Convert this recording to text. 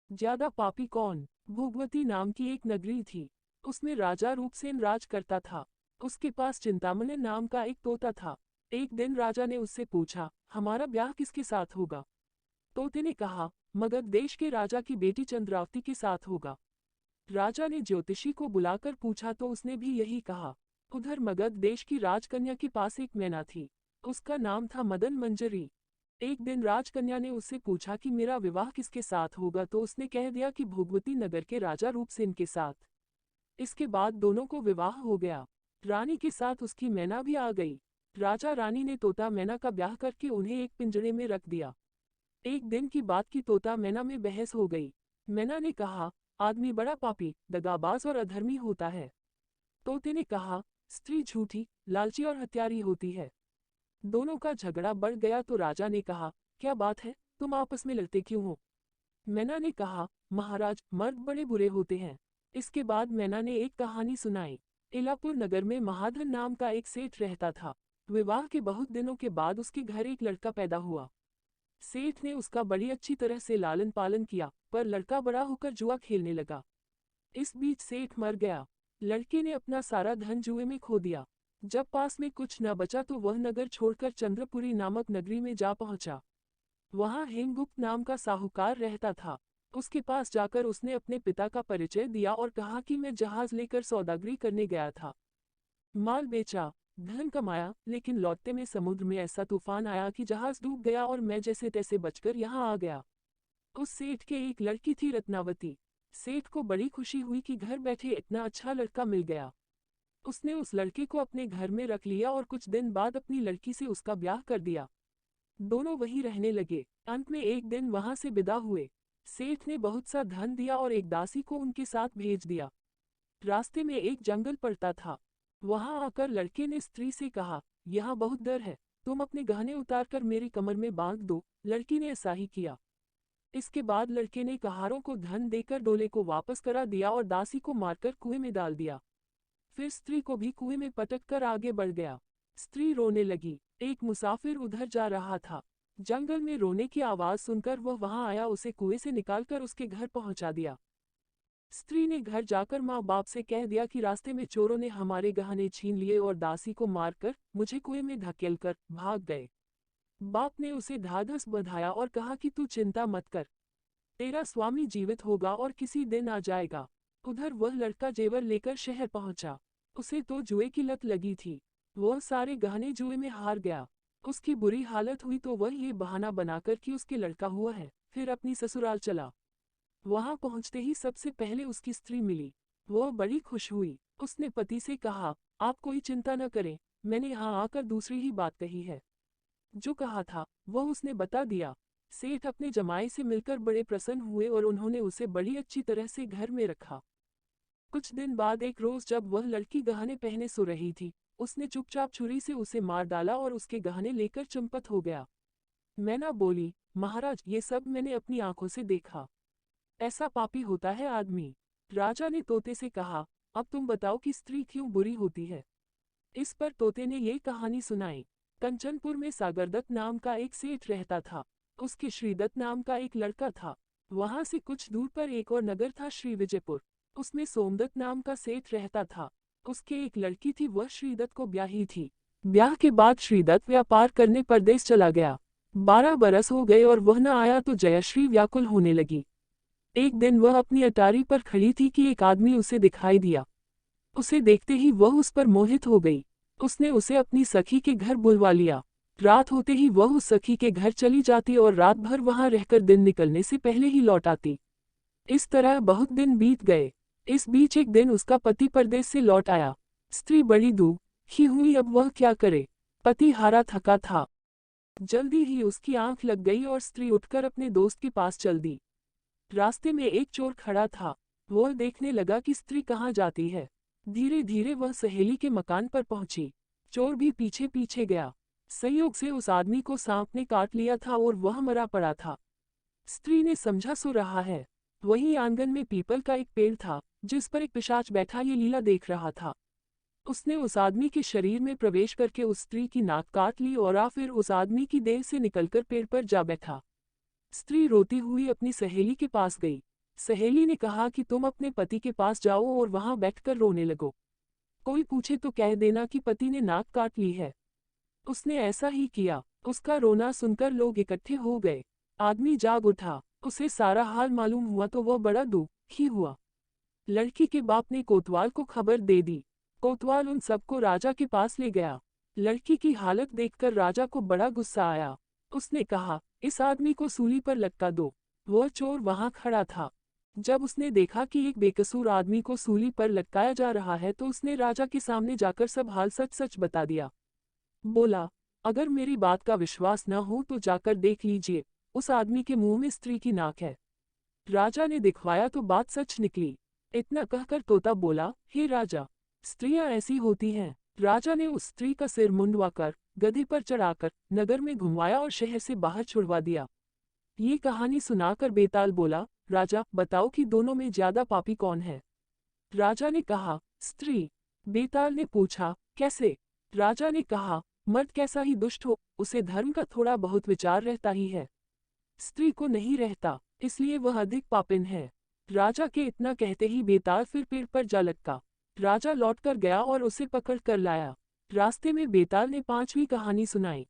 ज्यादा पापी कौन? भोगवती नाम की एक नगरी थी। उसमें राजा रूपसेन राज करता था। उसके पास चिंतामणि नाम का एक तोता था। एक दिन राजा ने उससे पूछा, हमारा ब्याह किसके साथ होगा? तोते ने कहा, मगध देश के राजा की बेटी चंद्रावती के साथ होगा। राजा ने ज्योतिषी को बुलाकर पूछा तो उसने भी यही कहा। उधर मगध देश की राजकन्या के पास एक मैना थी। उसका नाम था मदन मंजरी। एक दिन राजकन्या ने उससे पूछा कि मेरा विवाह किसके साथ होगा, तो उसने कह दिया कि भोगवती नगर के राजा रूपसेन के साथ। इसके बाद दोनों को विवाह हो गया। रानी के साथ उसकी मैना भी आ गई। राजा रानी ने तोता मैना का ब्याह करके उन्हें एक पिंजरे में रख दिया। एक दिन की बात की तोता मैना में बहस हो गई। मैना ने कहा, आदमी बड़ा पापी, दगाबाज और अधर्मी होता है। तोते ने कहा, स्त्री झूठी, लालची और हत्यारी होती है। दोनों का झगड़ा बढ़ गया तो राजा ने कहा, क्या बात है, तुम आपस में लड़ते क्यों हो? मैना ने कहा, महाराज, मर्द बड़े बुरे होते हैं। इसके बाद मैना ने एक कहानी सुनाई। इलापुर नगर में महाधन नाम का एक सेठ रहता था। विवाह के बहुत दिनों के बाद उसके घर एक लड़का पैदा हुआ। सेठ ने उसका बड़ी अच्छी तरह से लालन पालन किया, पर लड़का बड़ा होकर जुआ खेलने लगा। इस बीच सेठ मर गया। लड़के ने अपना सारा धन जुए में खो दिया। जब पास में कुछ न बचा तो वह नगर छोड़कर चंद्रपुरी नामक नगरी में जा पहुंचा। वहां हेमगुप्त नाम का साहूकार रहता था। उसके पास जाकर उसने अपने पिता का परिचय दिया और कहा कि मैं जहाज लेकर सौदागरी करने गया था। माल बेचा, धन कमाया, लेकिन लौटते में समुद्र में ऐसा तूफान आया कि जहाज डूब गया और मैं जैसे तैसे बचकर यहाँ आ गया। उस सेठ के एक लड़की थी रत्नावती। सेठ को बड़ी खुशी हुई कि घर बैठे इतना अच्छा लड़का मिल गया। उसने उस लड़के को अपने घर में रख लिया और कुछ दिन बाद अपनी लड़की से उसका ब्याह कर दिया। दोनों वहीं रहने लगे। अंत में एक दिन वहां से विदा हुए। सेठ ने बहुत सा धन दिया और एक दासी को उनके साथ भेज दिया। रास्ते में एक जंगल पड़ता था। वहां आकर लड़के ने स्त्री से कहा, यहाँ बहुत डर है, तुम अपने गहने उतारकर मेरी कमर में बांध दो। लड़की ने ऐसा ही किया। इसके बाद लड़के ने कहारों को धन देकर डोले को वापस करा दिया और दासी को मारकर कुएं में डाल दिया। फिर स्त्री को भी कुएं में पटक कर आगे बढ़ गया। स्त्री रोने लगी। एक मुसाफिर उधर जा रहा था। जंगल में रोने की आवाज सुनकर वह वहां आया, उसे कुएं से निकालकर उसके घर पहुंचा दिया। स्त्री ने घर जाकर माँ बाप से कह दिया कि रास्ते में चोरों ने हमारे गहने छीन लिए और दासी को मारकर मुझे कुएं में धकेलकर भाग गए। बाप ने उसे ढाढ़स बंधाया और कहा कि तू चिंता मत कर, तेरा स्वामी जीवित होगा और किसी दिन आ जाएगा। उधर वह लड़का जेवर लेकर शहर पहुंचा। उसे तो जुए की लत लगी थी। वह सारे गहने जुए में हार गया। उसकी बुरी हालत हुई तो वह ये बहाना बनाकर कि उसके लड़का हुआ है, फिर अपनी ससुराल चला। वहां पहुंचते ही सबसे पहले उसकी स्त्री मिली। वह बड़ी खुश हुई। उसने पति से कहा, आप कोई चिंता न करें, मैंने यहाँ आकर दूसरी ही बात कही है। जो कहा था वह उसने बता दिया। सेठ अपने जमाई से मिलकर बड़े प्रसन्न हुए और उन्होंने उसे बड़ी अच्छी तरह से घर में रखा। कुछ दिन बाद एक रोज जब वह लड़की गहने पहने सो रही थी, उसने चुपचाप छुरी से उसे मार डाला और उसके गहने लेकर चंपत हो गया। मैना बोली, महाराज, ये सब मैंने अपनी आंखों से देखा। ऐसा पापी होता है आदमी। राजा ने तोते से कहा, अब तुम बताओ कि स्त्री क्यों बुरी होती है। इस पर तोते ने ये कहानी सुनाई। कंचनपुर में सागरदत्त नाम का एक सेठ रहता था। उसके श्रीदत्त नाम का एक लड़का था। वहां से कुछ दूर पर एक और नगर था, श्री विजयपुर। उसमें सोमदत्त नाम का सेठ रहता था। उसके एक लड़की थी, वह श्रीदत्त को ब्याही थी। ब्याह के बाद श्रीदत्त व्यापार करने परदेश चला गया। 12 बरस हो गए और वह न आया तो जयश्री व्याकुल होने लगी। एक दिन वह अपनी अटारी पर खड़ी थी कि एक आदमी उसे दिखाई दिया। उसे देखते ही वह उस पर मोहित हो गई। उसने उसे अपनी सखी के घर बुलवा लिया। रात होते ही वह उस सखी के घर चली जाती और रात भर वहां रहकर दिन निकलने से पहले ही लौट आती। इस तरह बहुत दिन बीत गए। इस बीच एक दिन उसका पति परदेश से लौट आया। स्त्री बड़ी दुखी हुई, अब वह क्या करे। पति हारा थका था। जल्दी ही उसकी आंख लग गई और स्त्री उठकर अपने दोस्त के पास चल दी। रास्ते में एक चोर खड़ा था। वह देखने लगा कि स्त्री कहाँ जाती है। धीरे धीरे वह सहेली के मकान पर पहुंची। चोर भी पीछे पीछे गया। संयोग से उस आदमी को सांप ने काट लिया था और वह मरा पड़ा था। स्त्री ने समझा सो रहा है। वहीं आंगन में पीपल का एक पेड़ था, जिस पर एक पिशाच बैठा ये लीला देख रहा था। उसने उस आदमी के शरीर में प्रवेश करके उस स्त्री की नाक काट ली और फिर उस आदमी की देह से निकलकर पेड़ पर जा बैठा। स्त्री रोती हुई अपनी सहेली के पास गई। सहेली ने कहा कि तुम अपने पति के पास जाओ और वहां बैठकर रोने लगो। कोई पूछे तो कह देना कि पति ने नाक काट ली है। उसने ऐसा ही किया। उसका रोना सुनकर लोग इकट्ठे हो गए। आदमी जाग उठा। उसे सारा हाल मालूम हुआ तो वह बड़ा दुखी हुआ। लड़की के बाप ने कोतवाल को खबर दे दी। कोतवाल उन सबको राजा के पास ले गया। लड़की की हालत देखकर राजा को बड़ा गुस्सा आया। उसने कहा, इस आदमी को सूली पर लटका दो। वह चोर वहां खड़ा था। जब उसने देखा कि एक बेकसूर आदमी को सूली पर लटकाया जा रहा है तो उसने राजा के सामने जाकर सब हाल सच सच बता दिया। बोला, अगर मेरी बात का विश्वास न हो तो जाकर देख लीजिए, उस आदमी के मुंह में स्त्री की नाक है। राजा ने दिखवाया तो बात सच निकली। इतना कहकर तोता बोला, हे राजा, स्त्रियां ऐसी होती हैं। राजा ने उस स्त्री का सिर मुंडवाकर गधे पर चढ़ाकर नगर में घुमवाया और शहर से बाहर छुड़वा दिया। ये कहानी सुनाकर बेताल बोला, राजा बताओ कि दोनों में ज्यादा पापी कौन है। राजा ने कहा, स्त्री। बेताल ने पूछा, कैसे। राजा ने कहा, मर्द कैसा ही दुष्ट हो, उसे धर्म का थोड़ा बहुत विचार रहता ही है। स्त्री को नहीं रहता, इसलिए वह अधिक पापिन है। राजा के इतना कहते ही बेताल फिर पेड़ पर जा लटका। राजा लौटकर गया और उसे पकड़ कर लाया। रास्ते में बेताल ने 5वीं कहानी सुनाई।